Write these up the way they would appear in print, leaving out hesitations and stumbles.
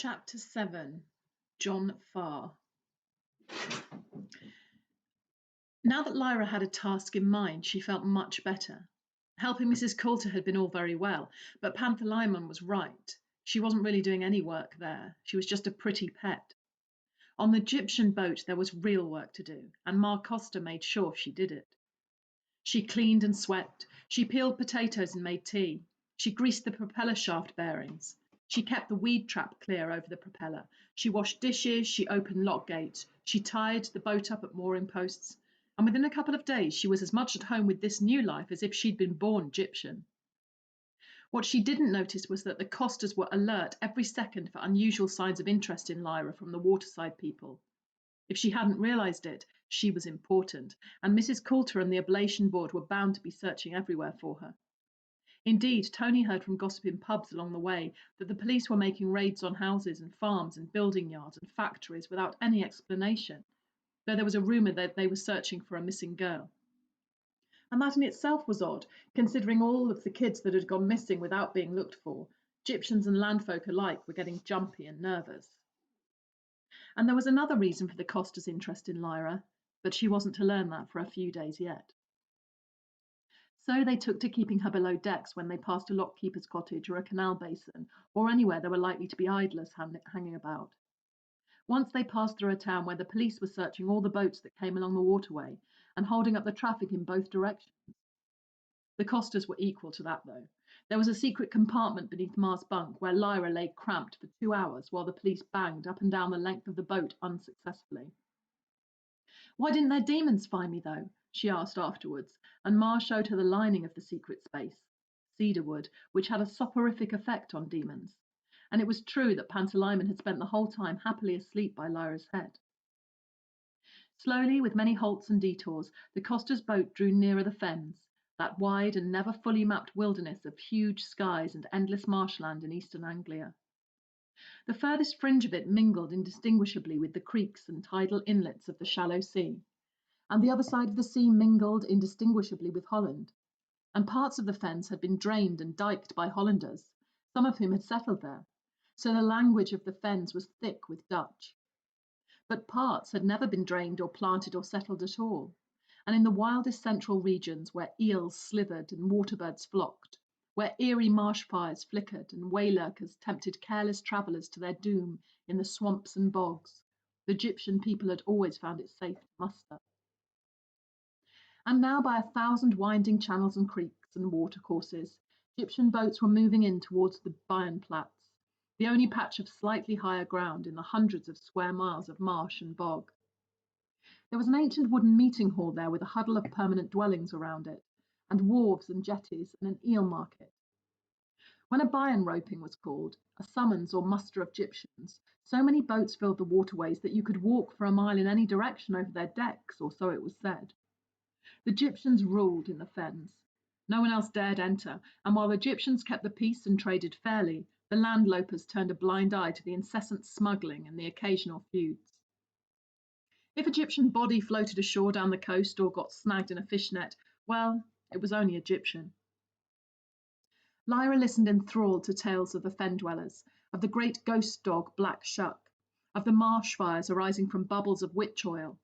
Chapter 7. John Farr. Now that Lyra had a task in mind, she felt much better. Helping Mrs. Coulter had been all very well, but Panther Lyman was right. She wasn't really doing any work there. She was just a pretty pet. On the Egyptian boat there was real work to do, and Ma Costa made sure she did it. She cleaned and swept. She peeled potatoes and made tea. She greased the propeller shaft bearings. She kept the weed trap clear over the propeller. She washed dishes. She opened lock gates. She tied the boat up at mooring posts. And within a couple of days, she was as much at home with this new life as if she'd been born Egyptian. What she didn't notice was that the Costas were alert every second for unusual signs of interest in Lyra from the waterside people. If she hadn't realised it, she was important, and Mrs. Coulter and the Ablation Board were bound to be searching everywhere for her. Indeed, Tony heard from gossip in pubs along the way that the police were making raids on houses and farms and building yards and factories without any explanation, though there was a rumour that they were searching for a missing girl. And that in itself was odd, considering all of the kids that had gone missing without being looked for. Egyptians and landfolk alike were getting jumpy and nervous. And there was another reason for the Costas' interest in Lyra, but she wasn't to learn that for a few days yet. So they took to keeping her below decks when they passed a lockkeeper's cottage or a canal basin, or anywhere there were likely to be idlers hanging about. Once they passed through a town where the police were searching all the boats that came along the waterway and holding up the traffic in both directions. The Costas were equal to that, though. There was a secret compartment beneath Ma's bunk where Lyra lay cramped for 2 hours while the police banged up and down the length of the boat unsuccessfully. "Why didn't their demons find me, though?" she asked afterwards, and Ma showed her the lining of the secret space, cedarwood, which had a soporific effect on demons. And it was true that Panther Lyman had spent the whole time happily asleep by Lyra's head. Slowly, with many halts and detours, the Costas' boat drew nearer the fens, that wide and never fully mapped wilderness of huge skies and endless marshland in eastern Anglia. The furthest fringe of it mingled indistinguishably with the creeks and tidal inlets of the shallow sea, and the other side of the sea mingled indistinguishably with Holland, and parts of the fens had been drained and diked by Hollanders, some of whom had settled there, so the language of the fens was thick with Dutch. But parts had never been drained or planted or settled at all, and in the wildest central regions where eels slithered and waterbirds flocked, where eerie marsh fires flickered and waylackers tempted careless travellers to their doom in the swamps and bogs, the Egyptian people had always found it safe to muster. And now by 1,000 winding channels and creeks and watercourses, Egyptian boats were moving in towards the Bayernplatz, the only patch of slightly higher ground in the hundreds of square miles of marsh and bog. There was an ancient wooden meeting hall there with a huddle of permanent dwellings around it, and wharves and jetties and an eel market. When a Bayern roping was called, a summons or muster of Egyptians, so many boats filled the waterways that you could walk for a mile in any direction over their decks, or so it was said. The Egyptians ruled in the fens. No one else dared enter, and while the Egyptians kept the peace and traded fairly, the landlopers turned a blind eye to the incessant smuggling and the occasional feuds. If Egyptian body floated ashore down the coast or got snagged in a fishnet, well, it was only Egyptian. Lyra listened enthralled to tales of the fen dwellers, of the great ghost dog Black Shuck, of the marsh fires arising from bubbles of witch oil,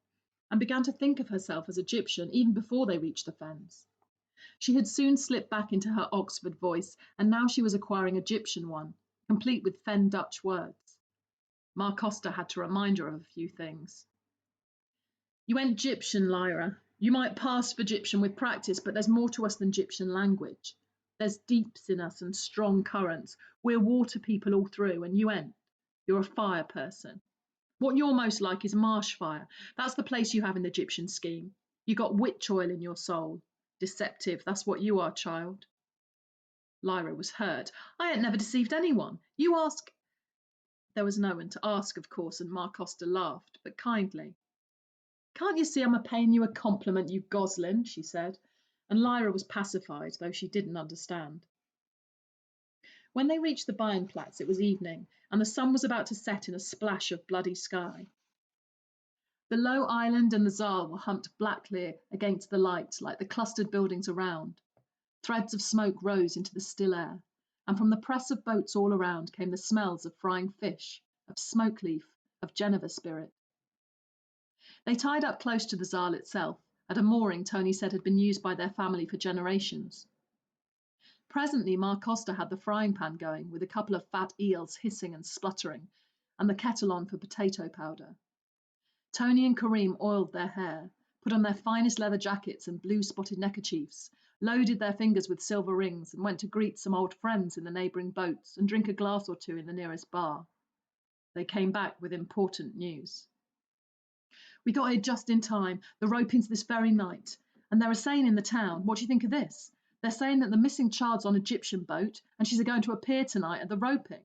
and began to think of herself as Egyptian even before they reached the fens. She had soon slipped back into her Oxford voice, and now she was acquiring Egyptian one, complete with fen Dutch words. Ma Costa had to remind her of a few things. "You ain't Egyptian, Lyra. You might pass for Egyptian with practice, but there's more to us than Egyptian language. There's deeps in us and strong currents. We're water people all through, and you ain't. You're a fire person. What you're most like is marsh fire. That's the place you have in the Egyptian scheme. You got witch oil in your soul. Deceptive, that's what you are, child." Lyra was hurt. "I ain't never deceived anyone. You ask—" There was no one to ask, of course, and Ma Costa laughed, but kindly. "Can't you see I'm a paying you a compliment, you goslin?" she said, and Lyra was pacified, though she didn't understand. When they reached the Bayernplatz, it was evening, and the sun was about to set in a splash of bloody sky. The low island and the Saal were humped blackly against the light, like the clustered buildings around. Threads of smoke rose into the still air, and from the press of boats all around came the smells of frying fish of smoke leaf, of Geneva spirit. They tied up close to the Zal itself, at a mooring Tony said had been used by their family for generations. Presently, Ma Costa had the frying pan going, with a couple of fat eels hissing and spluttering, and the kettle on for potato powder. Tony and Karim oiled their hair, put on their finest leather jackets and blue-spotted neckerchiefs, loaded their fingers with silver rings, and went to greet some old friends in the neighbouring boats and drink a glass or two in the nearest bar. They came back with important news. "We got here just in time. The roping's this very night. And they're saying in the town, what do you think of this? They're saying that the missing child's on an Egyptian boat and she's going to appear tonight at the roping."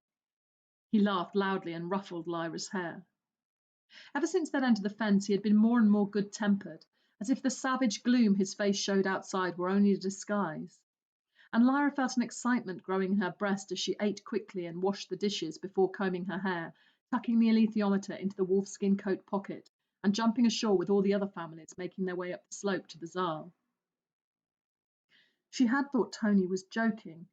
He laughed loudly and ruffled Lyra's hair. Ever since they'd entered the fence, he had been more and more good-tempered, as if the savage gloom his face showed outside were only a disguise. And Lyra felt an excitement growing in her breast as she ate quickly and washed the dishes before combing her hair, tucking the alethiometer into the wolfskin coat pocket, and jumping ashore with all the other families making their way up the slope to the Zal. She had thought Tony was joking.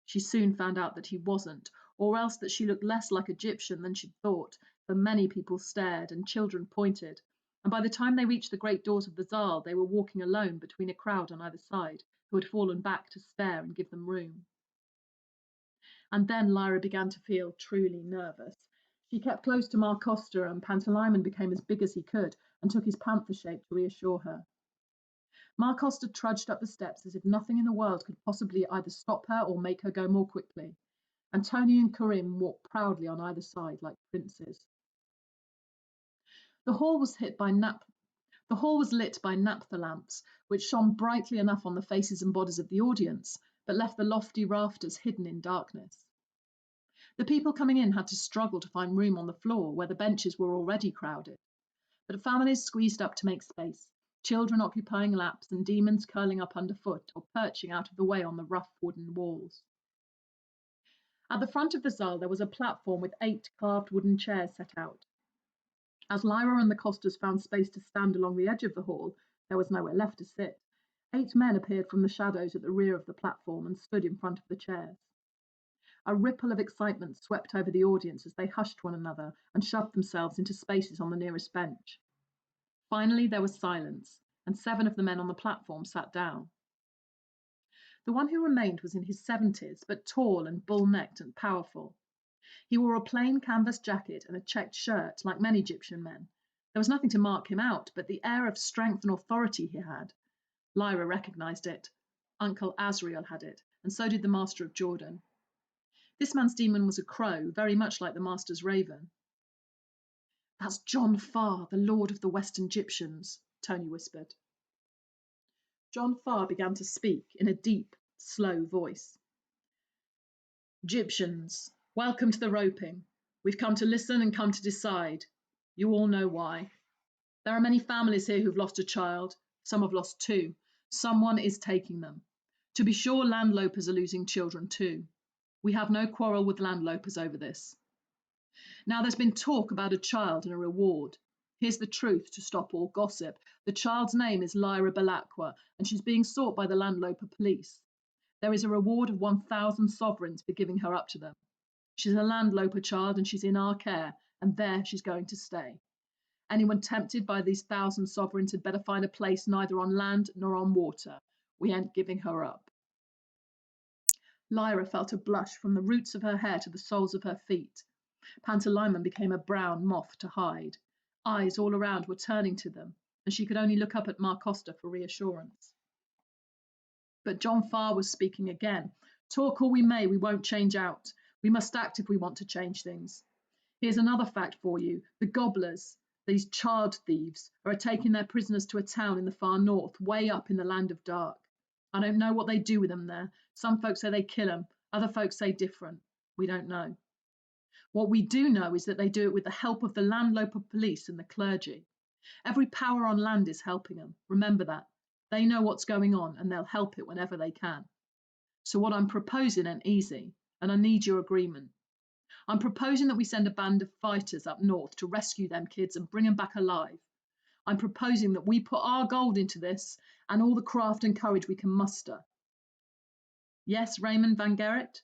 She soon found out that he wasn't, or else that she looked less like Egyptian than she'd thought, for many people stared and children pointed, and by the time they reached the great doors of the Zal, they were walking alone between a crowd on either side, who had fallen back to stare and give them room. And then Lyra began to feel truly nervous. She kept close to Ma Costa, and Pantalaimon became as big as he could and took his panther shape to reassure her. Ma Costa trudged up the steps as if nothing in the world could possibly either stop her or make her go more quickly, and Tony and Karim walked proudly on either side like princes. The hall was lit by naphtha lamps, which shone brightly enough on the faces and bodies of the audience, but left the lofty rafters hidden in darkness. The people coming in had to struggle to find room on the floor, where the benches were already crowded. But families squeezed up to make space, children occupying laps and demons curling up underfoot or perching out of the way on the rough wooden walls. At the front of the Zal there was a platform with 8 carved wooden chairs set out. As Lyra and the Costas found space to stand along the edge of the hall, there was nowhere left to sit. 8 men appeared from the shadows at the rear of the platform and stood in front of the chairs. A ripple of excitement swept over the audience as they hushed one another and shoved themselves into spaces on the nearest bench. Finally, there was silence, and 7 of the men on the platform sat down. The one who remained was in his 70s, but tall and bull-necked and powerful. He wore a plain canvas jacket and a checked shirt, like many Egyptian men. There was nothing to mark him out, but the air of strength and authority he had. Lyra recognised it. Uncle Asriel had it, and so did the Master of Jordan. This man's demon was a crow, very much like the Master's raven. "That's John Farr, the Lord of the Western Egyptians," Tony whispered. John Farr began to speak in a deep, slow voice. "Egyptians, welcome to the roping. We've come to listen and come to decide. You all know why. There are many families here who've lost a child. Some have lost 2. Someone is taking them. To be sure, landlopers are losing children too. We have no quarrel with landlopers over this. Now, there's been talk about a child and a reward. Here's the truth to stop all gossip. The child's name is Lyra Belacqua, and she's being sought by the landloper police. There is a reward of 1,000 sovereigns for giving her up to them. She's a landloper child, and she's in our care, and there she's going to stay. Anyone tempted by these 1,000 sovereigns had better find a place neither on land nor on water. We ain't giving her up." Lyra felt a blush from the roots of her hair to the soles of her feet. Pantalaimon became a brown moth to hide. Eyes all around were turning to them, and she could only look up at Ma Costa for reassurance. But John Farr was speaking again. "Talk all we may, we won't change out. We must act if we want to change things. Here's another fact for you. The gobblers, these child thieves, are taking their prisoners to a town in the far north, way up in the land of dark. I don't know what they do with them there. Some folks say they kill them, other folks say different. We don't know. What we do know is that they do it with the help of the landloper police and the clergy. Every power on land is helping them. Remember that. They know what's going on, and they'll help it whenever they can. So what I'm proposing ain't easy, and I need your agreement. I'm proposing that we send a band of fighters up north to rescue them kids and bring them back alive. I'm proposing that we put our gold into this and all the craft and courage we can muster." "Yes, Raymond van Gerrit?"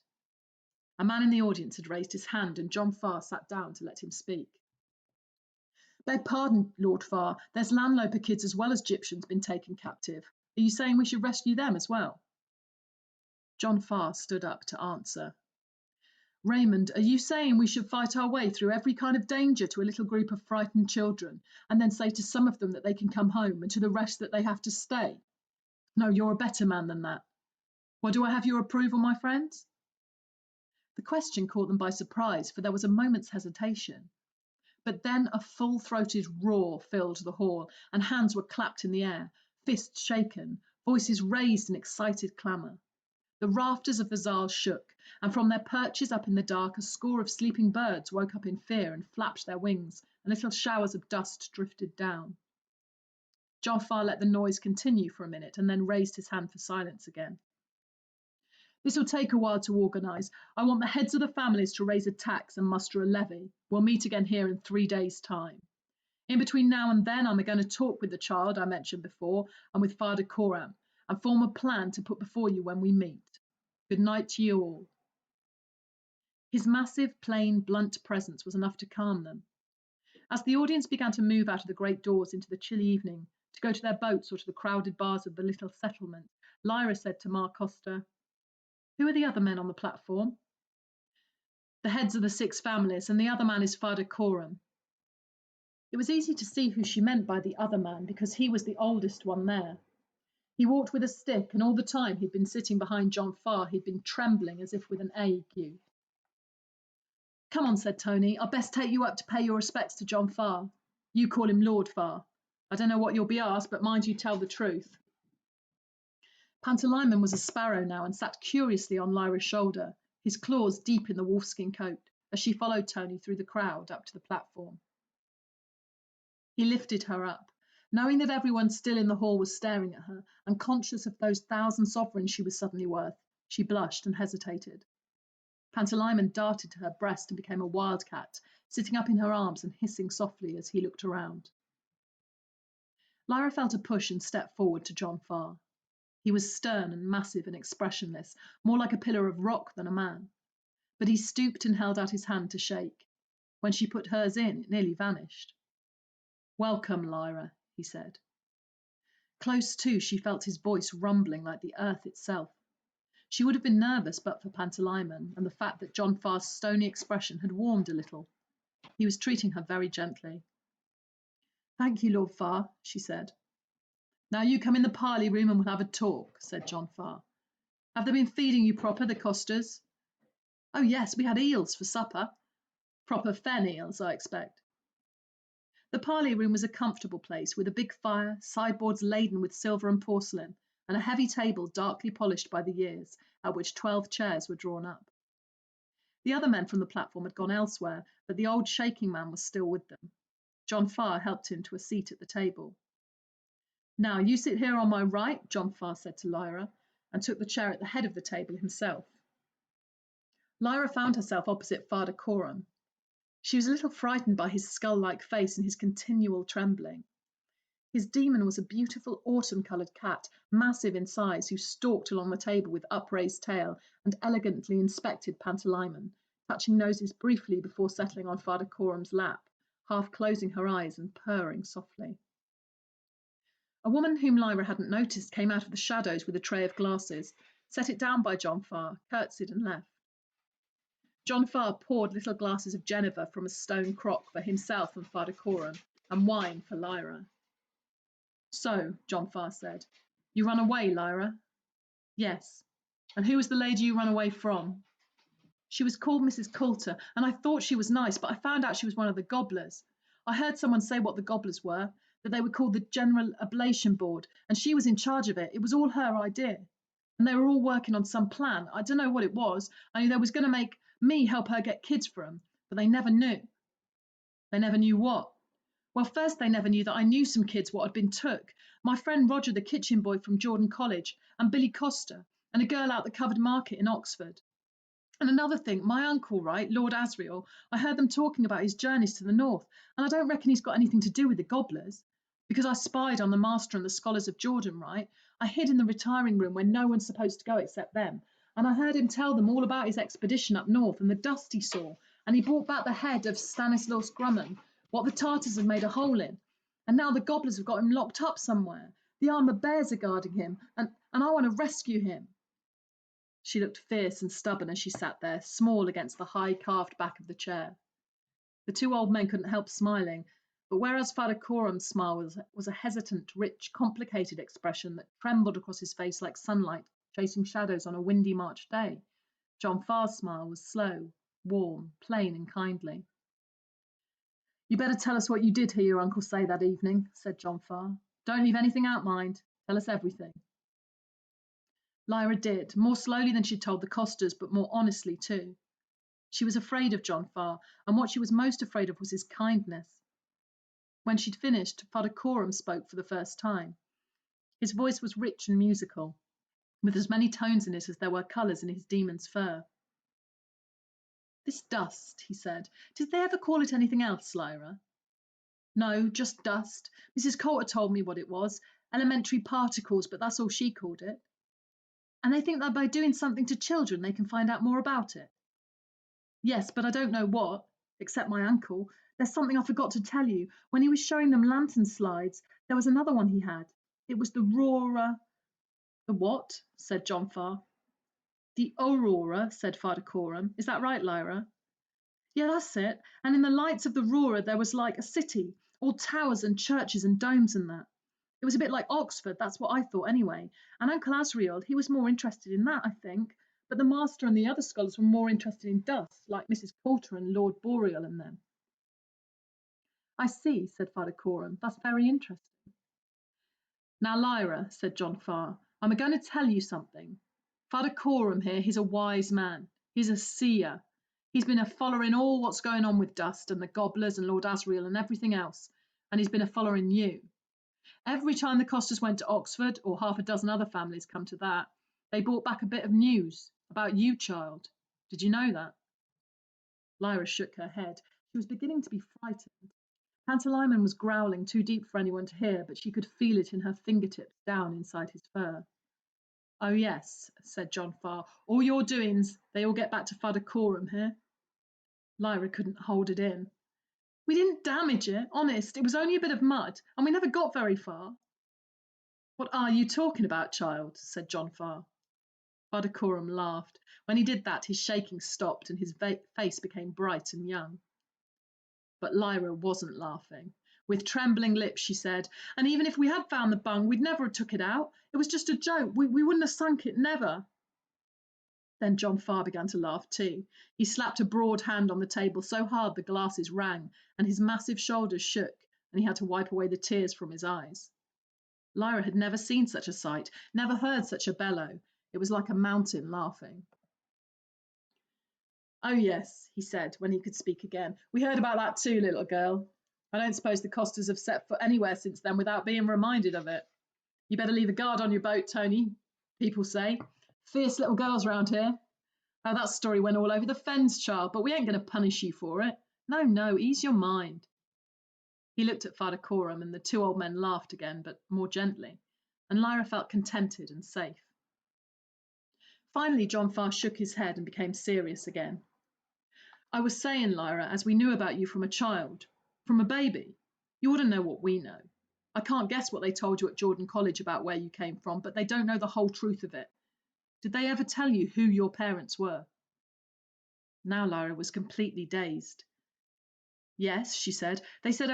A man in the audience had raised his hand, and John Farr sat down to let him speak. Beg pardon, Lord Farr, there's landloper kids as well as Gyptians been taken captive. Are you saying we should rescue them as well? John Farr stood up to answer. Raymond, are you saying we should fight our way through every kind of danger to a little group of frightened children, and then say to some of them that they can come home, and to the rest that they have to stay? No, you're a better man than that. Well, do I have your approval, my friends? The question caught them by surprise, for there was a moment's hesitation. But then a full-throated roar filled the hall, and hands were clapped in the air, fists shaken, voices raised in excited clamour. The rafters of the Zal shook, and from their perches up in the dark a score of sleeping birds woke up in fear and flapped their wings, and little showers of dust drifted down. John Farr let the noise continue for a minute, and then raised his hand for silence again. This will take a while to organise. I want the heads of the families to raise a tax and muster a levy. We'll meet again here in 3 days' time. In between now and then, I'm going to talk with the child I mentioned before and with Father Coram, and form a plan to put before you when we meet. Good night to you all. His massive, plain, blunt presence was enough to calm them. As the audience began to move out of the great doors into the chilly evening, to go to their boats or to the crowded bars of the little settlement, Lyra said to Mar Costa, "Who are the other men on the platform?" "The heads of the 6 families, and the other man is Father Coram." It was easy to see who she meant by the other man, because he was the oldest one there. He walked with a stick, and all the time he'd been sitting behind John Farr he'd been trembling as if with an ague. "Come on," said Tony, "I'd best take you up to pay your respects to John Farr. You call him Lord Farr. I don't know what you'll be asked, but mind you tell the truth." Pantalaimon was a sparrow now, and sat curiously on Lyra's shoulder, his claws deep in the wolfskin coat, as she followed Tony through the crowd up to the platform. He lifted her up. Knowing that everyone still in the hall was staring at her, and conscious of those 1,000 sovereigns she was suddenly worth, she blushed and hesitated. Pantalaimon darted to her breast and became a wildcat, sitting up in her arms and hissing softly as he looked around. Lyra felt a push and stepped forward to John Farr. He was stern and massive and expressionless, more like a pillar of rock than a man. But he stooped and held out his hand to shake. When she put hers in, it nearly vanished. "Welcome, Lyra," he said. Close to, she felt his voice rumbling like the earth itself. She would have been nervous but for Pantalaimon and the fact that John Farr's stony expression had warmed a little. He was treating her very gently. "Thank you, Lord Farr," she said. "Now you come in the Parley Room and we'll have a talk," said John Farr. "Have they been feeding you proper, the Costas?" "Oh yes, we had eels for supper." "Proper fen eels, I expect." The Parley Room was a comfortable place, with a big fire, sideboards laden with silver and porcelain, and a heavy table darkly polished by the years, at which 12 chairs were drawn up. The other men from the platform had gone elsewhere, but the old shaking man was still with them. John Farr helped him to a seat at the table. "Now, you sit here on my right," John Farr said to Lyra, and took the chair at the head of the table himself. Lyra found herself opposite Father Coram. She was a little frightened by his skull-like face and his continual trembling. His demon was a beautiful autumn-coloured cat, massive in size, who stalked along the table with upraised tail and elegantly inspected Pantalaimon, touching noses briefly before settling on Father Coram's lap, half closing her eyes and purring softly. A woman whom Lyra hadn't noticed came out of the shadows with a tray of glasses, set it down by John Farr, curtsied and left. John Farr poured little glasses of Geneva from a stone crock for himself and Father Coram, and wine for Lyra. "So," John Farr said, "you run away, Lyra?" "Yes." "And who was the lady you ran away from?" "She was called Mrs. Coulter, and I thought she was nice, but I found out she was one of the gobblers. I heard someone say what the gobblers were, that they were called the General Oblation Board, and she was in charge of it. It was all her idea. And they were all working on some plan. I don't know what it was. I knew they was going to make me help her get kids for them, but they never knew." "They never knew what?" "Well, first they never knew that I knew some kids what had been took. My friend Roger, the kitchen boy from Jordan College, and Billy Costa, and a girl out the covered market in Oxford. And another thing, my uncle, right, Lord Asriel, I heard them talking about his journeys to the north, and I don't reckon he's got anything to do with the gobblers. Because I spied on the master and the scholars of Jordan, right? I hid in the retiring room where no one's supposed to go except them, And I heard him tell them all about his expedition up north and the dust he saw, and he brought back the head of Stanislaus Grumman, what the Tartars had made a hole in. And now the gobblers have got him locked up somewhere. The armoured bears are guarding him, and I want to rescue him. She looked fierce and stubborn as she sat there, small against the high carved back of the chair. The two old men couldn't help smiling, but whereas Father Corum's smile was a hesitant, rich, complicated expression that trembled across his face like sunlight chasing shadows on a windy March day, John Farr's smile was slow, warm, plain and kindly. "You better tell us what you did hear your uncle say that evening," said John Farr. "Don't leave anything out, mind. Tell us everything." Lyra did, more slowly than she'd told the Costas, but more honestly too. She was afraid of John Farr, and what she was most afraid of was his kindness. When she'd finished, Father Coram spoke for the first time. His voice was rich and musical, with as many tones in it as there were colours in his demon's fur. "This dust," he said, "did they ever call it anything else, Lyra?" "No, just dust. Mrs. Coulter told me what it was, elementary particles, but that's all she called it." "And they think that by doing something to children they can find out more about it?" "Yes, but I don't know what, except my uncle. There's something I forgot to tell you. When he was showing them lantern slides, there was another one he had. It was the Aurora." "The what?" said John Farr. "The Aurora," said Father Coram. "Is that right, Lyra?" "Yeah, that's it. And in the lights of the Aurora there was like a city, all towers and churches and domes and that. It was a bit like Oxford, that's what I thought anyway. And Uncle Asriel, he was more interested in that, I think. But the master and the other scholars were more interested in dust, like Mrs. Coulter and Lord Boreal and them." "I see," said Father Coram. "That's very interesting." "Now, Lyra," said John Farr, "I'm going to tell you something. Father Coram here, he's a wise man. He's a seer. He's been a following all what's going on with dust and the gobblers and Lord Asriel and everything else. And he's been a following you. Every time the Costas went to Oxford, or half a dozen other families come to that, they brought back a bit of news about you, child. Did you know that?" Lyra shook her head. She was beginning to be frightened. Pantalaimon was growling too deep for anyone to hear, but she could feel it in her fingertips down inside his fur. "Oh yes," said John Farr. "All your doings, they all get back to Father Coram here." Lyra couldn't hold it in. "We didn't damage it, honest. It was only a bit of mud, and we never got very far." "What are you talking about, child?" said John Farr. Father Coram laughed. When he did that, his shaking stopped and his face became bright and young. But Lyra wasn't laughing. With trembling lips, she said, "And even if we had found the bung, we'd never have took it out. It was just a joke. We wouldn't have sunk it, never." Then John Farr began to laugh too. He slapped a broad hand on the table so hard the glasses rang, and his massive shoulders shook, and he had to wipe away the tears from his eyes. Lyra had never seen such a sight, never heard such a bellow. It was like a mountain laughing. "Oh yes," he said, when he could speak again. "We heard about that too, little girl. I don't suppose the Costas have set foot anywhere since then without being reminded of it. You better leave a guard on your boat, Tony, people say. Fierce little girls round here. Oh, that story went all over the fens, child, but we ain't going to punish you for it. No, no, ease your mind." He looked at Father Coram, and the two old men laughed again, but more gently, and Lyra felt contented and safe. Finally, John Farr shook his head and became serious again. "I was saying, Lyra, as we knew about you from a child, from a baby, you ought to know what we know. I can't guess what they told you at Jordan College about where you came from, but they don't know the whole truth of it. Did they ever tell you who your parents were?" Now Lyra was completely dazed. "Yes," she said. They said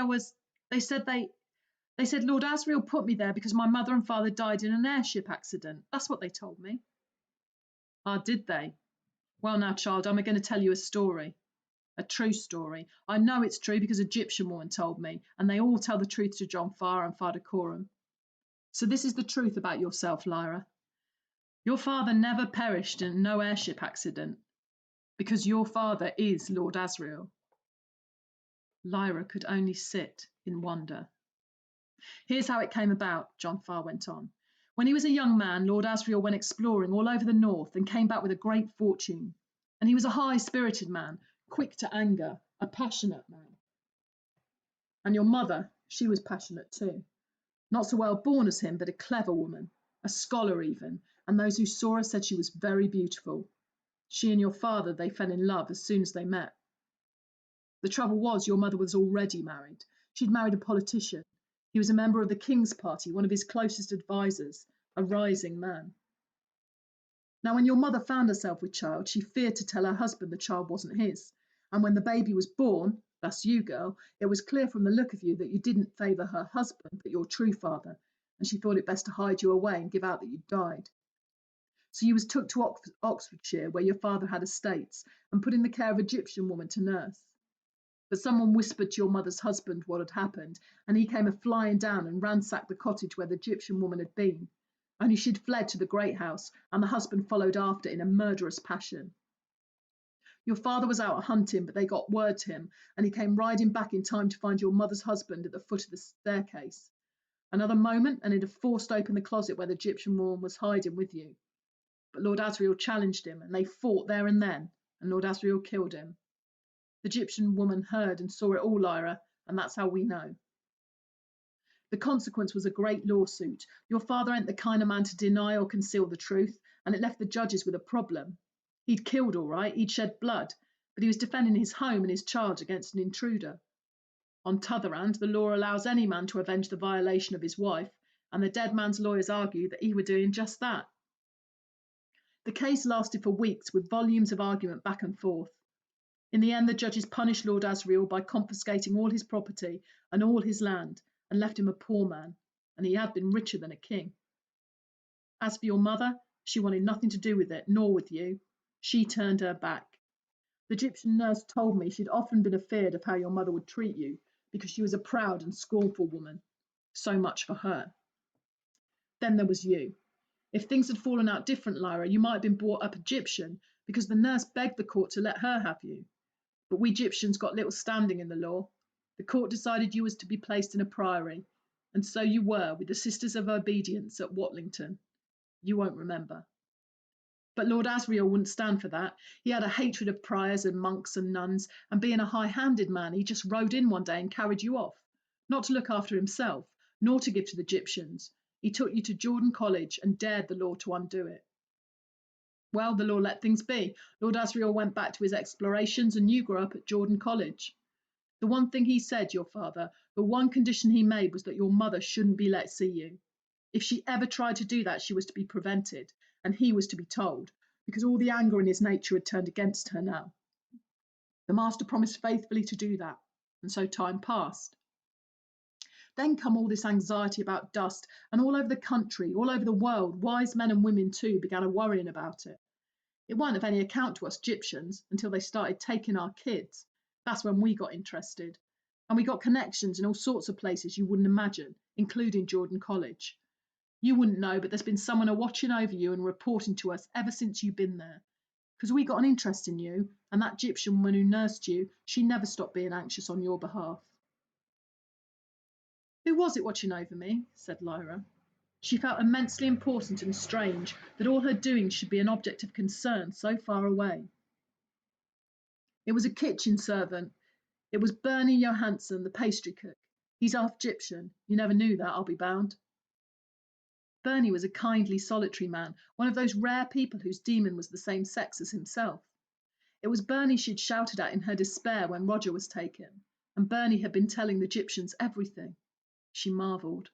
They said Lord Asriel put me there because my mother and father died in an airship accident. That's what they told me." "Ah, did they? Well now, child, I'm going to tell you a story. A true story. I know it's true because a Gyptian woman told me, and they all tell the truth to John Farr and Father Coram. So this is the truth about yourself, Lyra. Your father never perished in no airship accident, because your father is Lord Asriel." Lyra could only sit in wonder. "Here's how it came about," John Farr went on. "When he was a young man, Lord Asriel went exploring all over the north and came back with a great fortune. And he was a high-spirited man, quick to anger, a passionate man. And your mother, she was passionate too. Not so well born as him, but a clever woman, a scholar even, and those who saw her said she was very beautiful. She and your father, they fell in love as soon as they met. The trouble was, your mother was already married. She'd married a politician. He was a member of the King's Party, one of his closest advisers, a rising man. Now, when your mother found herself with child, she feared to tell her husband the child wasn't his. And when the baby was born, that's you, girl, it was clear from the look of you that you didn't favour her husband, but your true father, and she thought it best to hide you away and give out that you'd died. So you was took to Oxfordshire, where your father had estates, and put in the care of an Egyptian woman to nurse. But someone whispered to your mother's husband what had happened, and he came a-flying down and ransacked the cottage where the Egyptian woman had been. Only she'd fled to the great house, and the husband followed after in a murderous passion. Your father was out hunting, but they got word to him, and he came riding back in time to find your mother's husband at the foot of the staircase. Another moment, and he'd have forced open the closet where the Egyptian woman was hiding with you. But Lord Asriel challenged him, and they fought there and then, and Lord Asriel killed him. The Egyptian woman heard and saw it all, Lyra, and that's how we know. The consequence was a great lawsuit. Your father ain't the kind of man to deny or conceal the truth, and it left the judges with a problem. He'd killed all right, he'd shed blood, but he was defending his home and his charge against an intruder. On t'other hand, the law allows any man to avenge the violation of his wife, and the dead man's lawyers argue that he were doing just that. The case lasted for weeks with volumes of argument back and forth. In the end, the judges punished Lord Asriel by confiscating all his property and all his land, and left him a poor man, and he had been richer than a king. As for your mother, she wanted nothing to do with it, nor with you. She turned her back. The Egyptian nurse told me she'd often been afeard of how your mother would treat you, because she was a proud and scornful woman. So much for her. Then there was you. If things had fallen out different, Lyra, you might have been brought up Egyptian, because the nurse begged the court to let her have you. But we Egyptians got little standing in the law. The court decided you was to be placed in a priory, and so you were, with the Sisters of Obedience at Watlington. You won't remember. But Lord Asriel wouldn't stand for that. He had a hatred of priors and monks and nuns, and being a high-handed man, he just rode in one day and carried you off, not to look after himself, nor to give to the Egyptians. He took you to Jordan College and dared the law to undo it. Well, the law let things be. Lord Asriel went back to his explorations, and you grew up at Jordan College. The one thing he said, your father, the one condition he made was that your mother shouldn't be let see you. If she ever tried to do that, she was to be prevented, and he was to be told, because all the anger in his nature had turned against her now. The master promised faithfully to do that, and so time passed. Then come all this anxiety about dust, and all over the country, all over the world, wise men and women too began a worrying about it. It wasn't of any account to us Egyptians until they started taking our kids. That's when we got interested. And we got connections in all sorts of places you wouldn't imagine, including Jordan College. You wouldn't know, but there's been someone watching over you and reporting to us ever since you've been there. Because we got an interest in you, and that Egyptian woman who nursed you, she never stopped being anxious on your behalf. Who was it watching over me? Said Lyra. She felt immensely important and strange that all her doings should be an object of concern so far away. It was a kitchen servant. It was Bennie Johansson, the pastry cook. He's half Egyptian. You never knew that, I'll be bound. Bennie was a kindly, solitary man, one of those rare people whose demon was the same sex as himself. It was Bennie she'd shouted at in her despair when Roger was taken, and Bennie had been telling the Egyptians everything. She marvelled.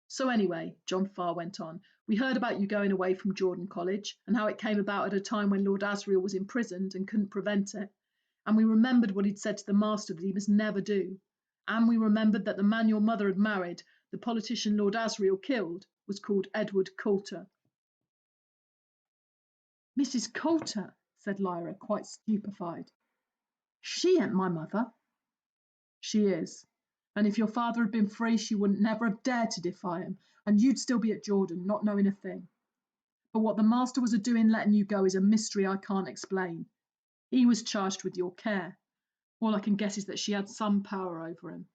So anyway, John Farr went on, we heard about you going away from Jordan College, and how it came about at a time when Lord Asriel was imprisoned and couldn't prevent it. And we remembered what he'd said to the master that he must never do. And we remembered that the man your mother had married, the politician Lord Asriel killed, was called Edward Coulter. Mrs. Coulter, said Lyra, quite stupefied. She ain't my mother. She is. And if your father had been free, she wouldn't never have dared to defy him, and you'd still be at Jordan, not knowing a thing. But what the master was a-doing letting you go is a mystery I can't explain. He was charged with your care. All I can guess is that she had some power over him.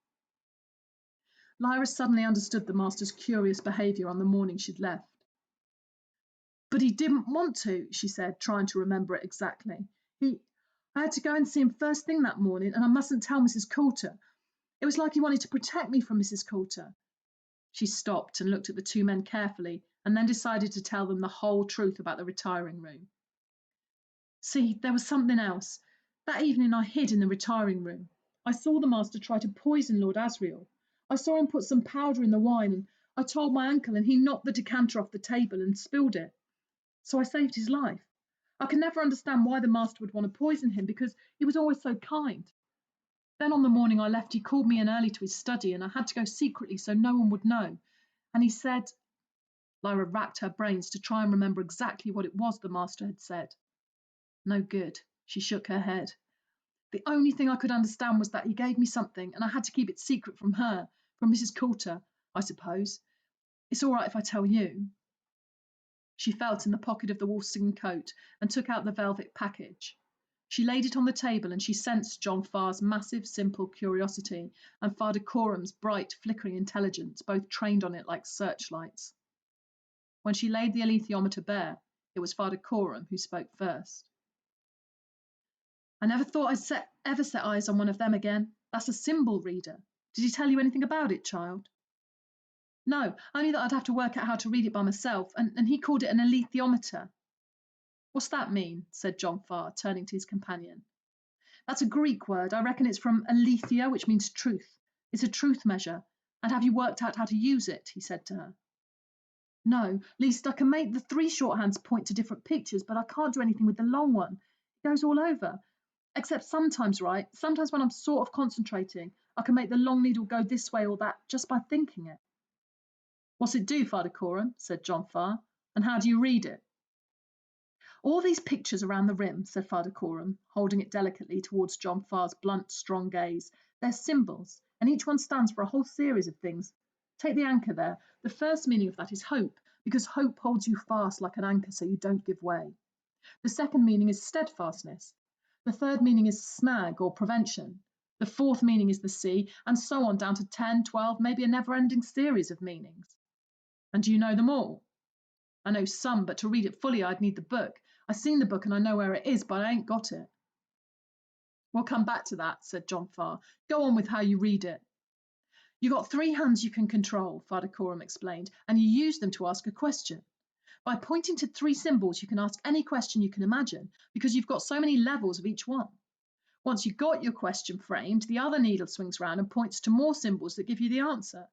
Lyra suddenly understood the master's curious behaviour on the morning she'd left. But he didn't want to, she said, trying to remember it exactly. I had to go and see him first thing that morning, and I mustn't tell Mrs. Coulter. It was like he wanted to protect me from Mrs. Coulter. She stopped and looked at the two men carefully, and then decided to tell them the whole truth about the retiring room. See, there was something else. That evening I hid in the retiring room. I saw the master try to poison Lord Asriel. I saw him put some powder in the wine, and I told my uncle, and he knocked the decanter off the table and spilled it. So I saved his life. I can never understand why the master would want to poison him, because he was always so kind. Then on the morning I left, he called me in early to his study, and I had to go secretly so no one would know. And he said— Lyra racked her brains to try and remember exactly what it was the master had said. No good. She shook her head. The only thing I could understand was that he gave me something, and I had to keep it secret from her, from Mrs. Coulter, I suppose. It's all right if I tell you. She felt in the pocket of the wolfskin coat and took out the velvet package. She laid it on the table, and she sensed John Farr's massive, simple curiosity and Father Corum's bright, flickering intelligence, both trained on it like searchlights. When she laid the alethiometer bare, it was Father Corum who spoke first. I never thought I'd ever set eyes on one of them again. That's a symbol reader. Did he tell you anything about it, child? No, only that I'd have to work out how to read it by myself, and he called it an alethiometer. What's that mean? Said John Farr, turning to his companion. That's a Greek word. I reckon it's from aletheia, which means truth. It's a truth measure. And have you worked out how to use it? He said to her. No, least I can make the 3 shorthands point to different pictures, but I can't do anything with the long one. It goes all over. Except sometimes, right? Sometimes when I'm sort of concentrating, I can make the long needle go this way or that just by thinking it. What's it do, Father Corum? Said John Farr. And how do you read it? All these pictures around the rim, said Father Corum, holding it delicately towards John Farr's blunt, strong gaze. They're symbols, and each one stands for a whole series of things. Take the anchor there. The first meaning of that is hope, because hope holds you fast like an anchor so you don't give way. The second meaning is steadfastness. The third meaning is snag or prevention. The fourth meaning is the sea, and so on down to 10, 12, maybe a never-ending series of meanings. And do you know them all? I know some, but to read it fully I'd need the book. I've seen the book and I know where it is, but I ain't got it. We'll come back to that, said John Farr. Go on with how you read it. You got 3 hands you can control, Father Corum explained, and you use them to ask a question. By pointing to 3 symbols, you can ask any question you can imagine, because you've got so many levels of each one. Once you've got your question framed, the other needle swings round and points to more symbols that give you the answer.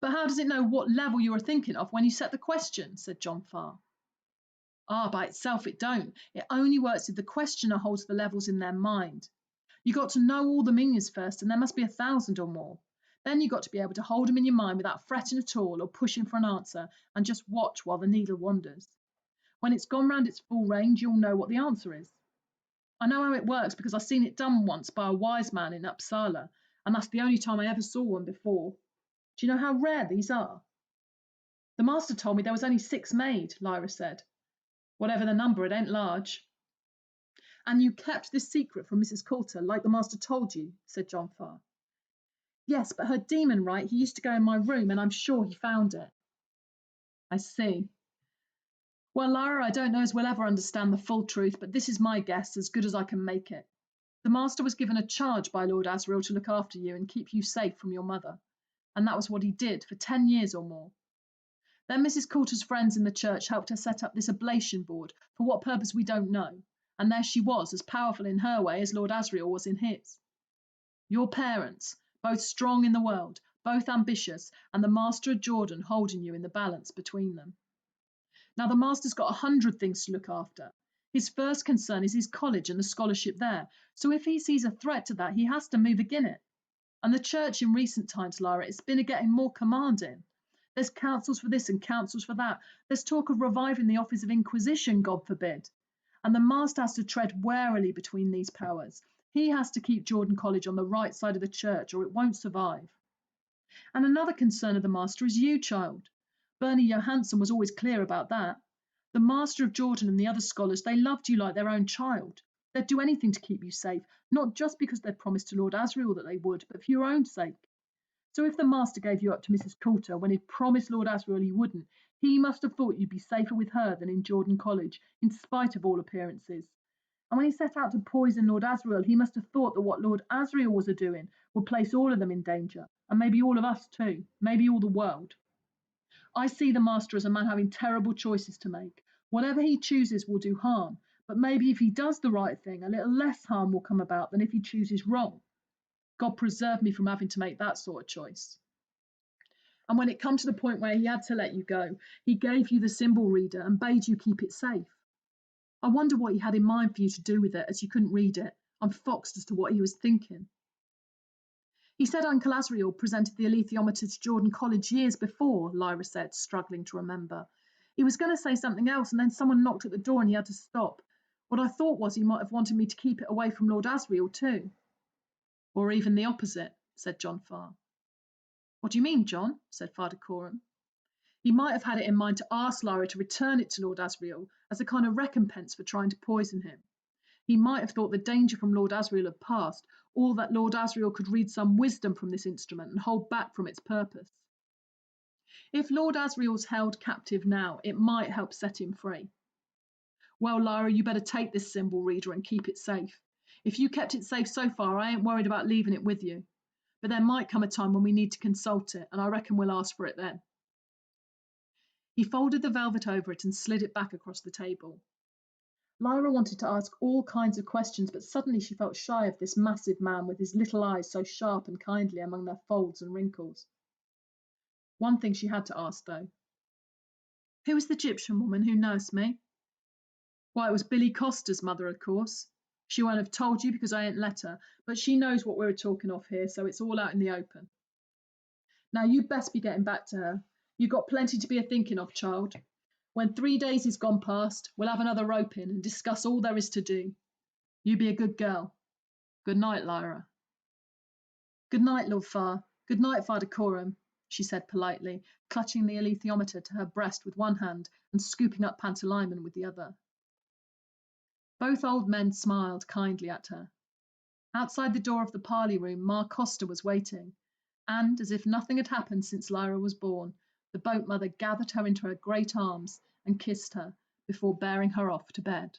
But how does it know what level you are thinking of when you set the question? Said John Farr. By itself it don't. It only works if the questioner holds the levels in their mind. You got to know all the meanings first, and there must be 1,000 or more. Then you got to be able to hold them in your mind without fretting at all or pushing for an answer, and just watch while the needle wanders. When it's gone round its full range, you'll know what the answer is. I know how it works because I've seen it done once by a wise man in Uppsala, and that's the only time I ever saw one before. Do you know how rare these are? The master told me there was only 6 made, Lyra said. Whatever the number, it ain't large. And you kept this secret from Mrs. Coulter, like the master told you, said John Farr. Yes, but her demon, right? He used to go in my room, and I'm sure he found it. I see. Well, Lyra, I don't know as we'll ever understand the full truth, but this is my guess, as good as I can make it. The master was given a charge by Lord Asriel to look after you and keep you safe from your mother, and that was what he did for 10 years or more. Then Mrs. Coulter's friends in the church helped her set up this oblation board, for what purpose we don't know, and there she was, as powerful in her way as Lord Asriel was in his. Your parents, both strong in the world, both ambitious, and the master of Jordan holding you in the balance between them. Now the master's got 100 things to look after. His first concern is his college and the scholarship there, so if he sees a threat to that, he has to move agin it. And the church in recent times, Lyra, it's been getting more commanding. There's councils for this and councils for that. There's talk of reviving the office of Inquisition, God forbid. And the master has to tread warily between these powers. He has to keep Jordan College on the right side of the church, or it won't survive. And another concern of the master is you, child. Bennie Johansson was always clear about that. The master of Jordan and the other scholars, they loved you like their own child. They'd do anything to keep you safe, not just because they'd promised to Lord Asriel that they would, but for your own sake. So if the master gave you up to Mrs. Coulter when he'd promised Lord Asriel he wouldn't, he must have thought you'd be safer with her than in Jordan College, in spite of all appearances. And when he set out to poison Lord Asriel, he must have thought that what Lord Asriel was a-doing would place all of them in danger, and maybe all of us too, maybe all the world. I see the master as a man having terrible choices to make. Whatever he chooses will do harm, but maybe if he does the right thing, a little less harm will come about than if he chooses wrong. God preserve me from having to make that sort of choice. And when it come to the point where he had to let you go, he gave you the symbol reader and bade you keep it safe. I wonder what he had in mind for you to do with it, as you couldn't read it. I'm foxed as to what he was thinking. He said Uncle Asriel presented the alethiometer to Jordan College years before, Lyra said, struggling to remember. He was going to say something else, and then someone knocked at the door and he had to stop. What I thought was he might have wanted me to keep it away from Lord Asriel too. Or even the opposite, said John Farr. What do you mean, John? Said Father Coram. He might have had it in mind to ask Lyra to return it to Lord Asriel as a kind of recompense for trying to poison him. He might have thought the danger from Lord Asriel had passed, or that Lord Asriel could read some wisdom from this instrument and hold back from its purpose. If Lord Asriel's held captive now, it might help set him free. Well, Lyra, you better take this symbol reader and keep it safe. If you kept it safe so far, I ain't worried about leaving it with you. But there might come a time when we need to consult it, and I reckon we'll ask for it then. He folded the velvet over it and slid it back across the table. Lyra wanted to ask all kinds of questions, but suddenly she felt shy of this massive man with his little eyes so sharp and kindly among their folds and wrinkles. One thing she had to ask, though. Who was the Egyptian woman who nursed me? Why, it was Billy Costa's mother, of course. She won't have told you because I ain't let her, but she knows what we're talking of here, so it's all out in the open. Now you'd best be getting back to her. You've got plenty to be a-thinking of, child. When 3 days is gone past, we'll have another rope in and discuss all there is to do. You be a good girl. Good night, Lyra. Good night, Lord Farr. Good night, Father Coram, she said politely, clutching the alethiometer to her breast with one hand and scooping up Pantalaimon with the other. Both old men smiled kindly at her. Outside the door of the Parley Room, Ma Costa was waiting, and, as if nothing had happened since Lyra was born, the boat mother gathered her into her great arms and kissed her before bearing her off to bed.